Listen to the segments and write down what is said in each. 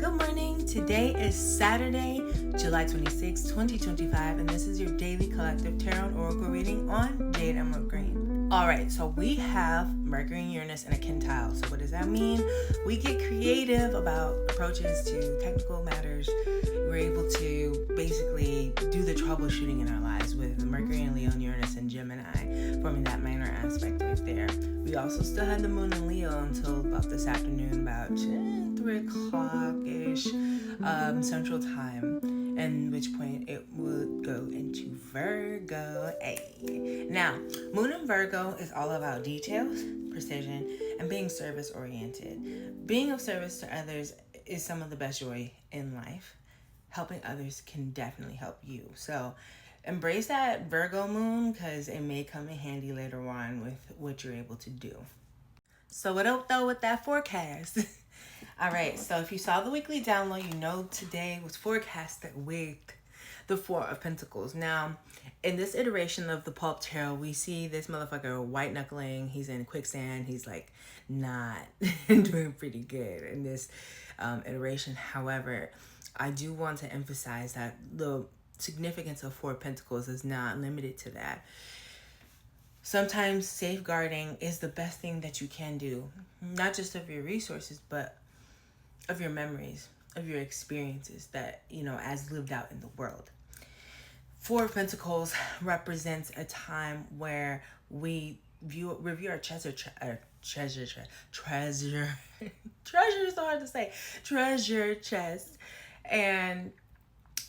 Good morning. Today is Saturday, July 26, 2025, and this is your daily collective tarot and oracle reading on Jade Emerald Green. Alright, so we have Mercury Uranus and a quintile. So what does that mean? We get creative about approaches to technical matters. We're able to basically do the troubleshooting in our lives with Mercury and Leo and Uranus and Gemini forming that minor aspect right there. We also still have the moon in Leo until about this afternoon, about 3 o'clock-ish Central Time, and which point it would go into Virgo. Now, moon in Virgo is all about details, precision, and being service-oriented. Being of service to others is some of the best joy in life. Helping others can definitely help you. So embrace that Virgo moon because it may come in handy later on with what you're able to do. So what up though with that forecast? All right, so if you saw the weekly download, you know today was forecasted with the Four of Pentacles. Now, in this iteration of the Pulp Tarot, we see this motherfucker white knuckling. He's in quicksand. He's like not doing pretty good in this iteration. However, I do want to emphasize that the significance of Four of Pentacles is not limited to that. Sometimes safeguarding is the best thing that you can do, not just of your resources, but of your memories, of your experiences that, you know, as lived out in the world. Four of Pentacles represents a time where we review our treasure is so hard to say, treasure chest, and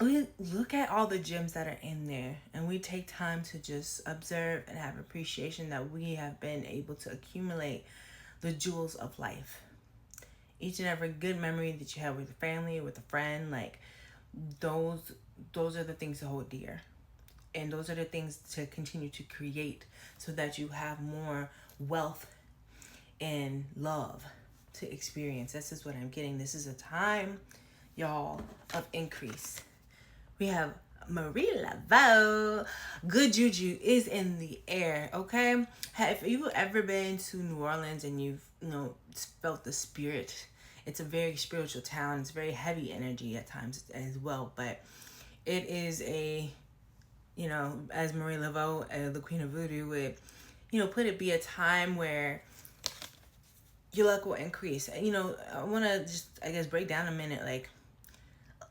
we look at all the gems that are in there, and we take time to just observe and have appreciation that we have been able to accumulate the jewels of life. Each and every good memory that you have with your family, with a friend, like those are the things to hold dear. And those are the things to continue to create so that you have more wealth and love to experience. This is what I'm getting. This is a time, y'all, of increase. We have Marie Laveau. Good Juju is in the air, okay? Have you ever been to New Orleans and you've, felt the spirit? It's a very spiritual town. It's very heavy energy at times as well, but it is a, as Marie Laveau, the Queen of Voodoo would, put it, be a time where your luck will increase. I want to just, break down a minute,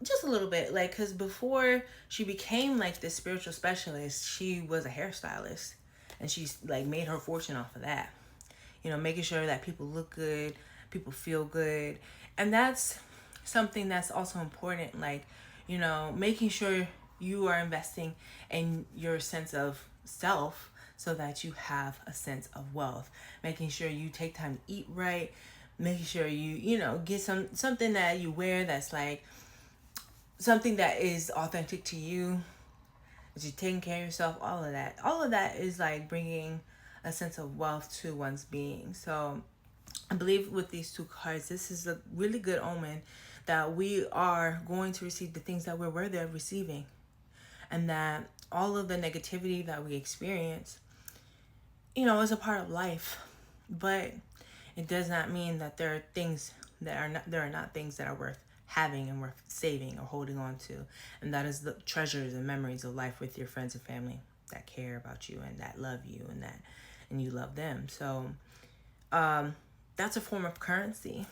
just a little bit, because before she became this spiritual specialist, she was a hairstylist, and she's made her fortune off of that. Making sure that people look good, people feel good, and that's something that's also important. Making sure you are investing in your sense of self so that you have a sense of wealth. Making sure you take time to eat right. Making sure you get something that you wear that's something that is authentic to you, that you're taking care of yourself, all of that is bringing a sense of wealth to one's being. So I believe with these two cards, this is a really good omen that we are going to receive the things that we're worthy of receiving, and that all of the negativity that we experience, is a part of life, but it does not mean that there are things that are not things that are worth having and worth saving or holding on to. And that is the treasures and memories of life with your friends and family that care about you and that love you and you love them. So that's a form of currency.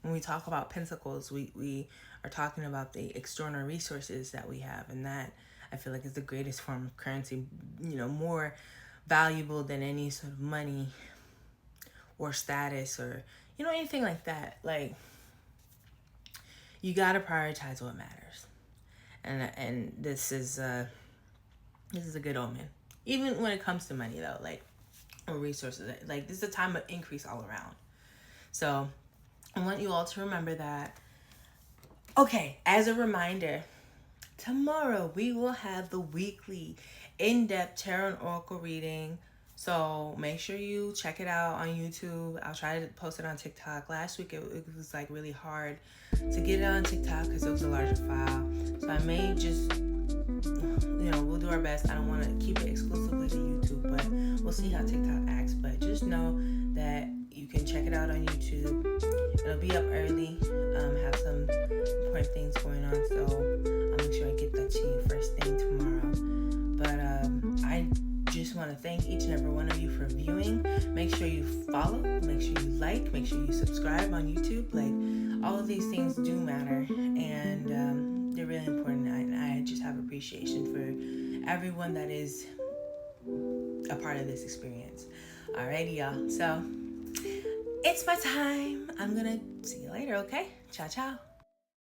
When we talk about pentacles, we are talking about the external resources that we have, and that I feel is the greatest form of currency, more valuable than any sort of money or status or anything like that. You gotta prioritize what matters, and this is a good omen. Even when it comes to money, though, or resources, this is a time of increase all around. So I want you all to remember that. Okay, as a reminder, tomorrow we will have the weekly in-depth tarot and oracle reading. So make sure you check it out on YouTube. I'll try to post it on TikTok. Last week it was really hard to get it on TikTok because it was a larger file. So I may just, we'll do our best. I don't want to keep it exclusively to YouTube, but we'll see how TikTok acts. But just know that you can check it out on YouTube. It'll be up early. just want to thank each and every one of you for viewing. Make sure you follow, make sure you like, make sure you subscribe on YouTube. Like, all of these things do matter, and they're really important. And I just have appreciation for everyone that is a part of this experience. Alrighty, y'all. So it's my time. I'm gonna see you later, okay? Ciao, ciao.